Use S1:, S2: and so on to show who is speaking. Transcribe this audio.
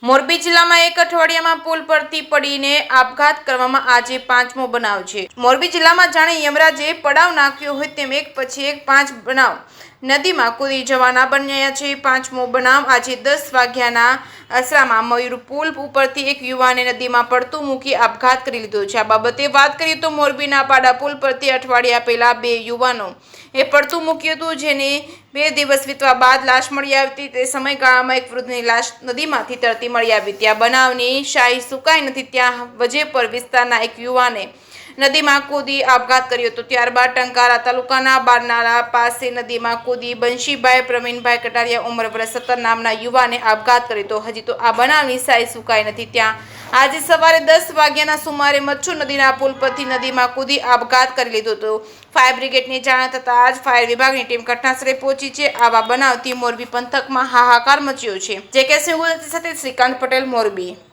S1: મોરબી જિલ્લામાં એક અઠવાડિયામાં પુલ પરથી પડીને આપઘાત કરવામાં આજે પાંચમો બનાવ છે। મોરબી જિલ્લામાં જાણે યમરાજે પડાવ નાખ્યો હોય તેમ એક પછી એક 5 બનાવ નદીમાં કૂદી જવાના બન્યા છે। પાંચમો બનાવ આજે 10 વાગ્યાના અરસામાં મયુર પુલ ઉપરથી એક યુવાને નદીમાં પડતું મૂકી આપઘાત કરી લીધો છે। આ બાબતે વાત કરીએ તો મોરબીના પાડા પુલ પરથી અઠવાડિયા પહેલા 2 યુવાનો એ પડતું મૂક્યું હતું, જેને 2 દિવસ વીતવા બાદ લાશ મળી આવી હતી। તે સમયગાળામાં એક વૃદ્ધની લાશ નદીમાંથી તરતી મળી આવી। ત્યાં બનાવની શાહી સુકાઈ નથી ત્યાં વજેપર વિસ્તારના એક યુવાને નદીમાં કૂદી આપઘાત કર્યો હતો। ત્યારબાદ ટંકારા તાલુકાના બારનાળા પાસે નદીમાં કૂદી બંશીભાઈ પ્રવીણભાઈ કટારિયા ઉંમર વર્ષ 17 નામના યુવાને આપઘાત કર્યો હતો। હજી તો આ બનાવની શાહી સુકાઈ નથી ત્યાં આજે સવારે 10 વાગ્યાના સુમારે મચ્છુ નદીના પુલ પરથી નદીમાં કૂદી આપઘાત કરી લીધો હતો। ફાયર બ્રિગેડની જાણ થતાં જ ફાયર વિભાગની ટીમ ઘટનાસ્થળે પહોંચી છે। આવા બનાવથી મોરબી પંથકમાં હાહાકાર મચ્યો છે। જે કે સિંહ સાથે શ્રીકાંત પટેલ, મોરબી।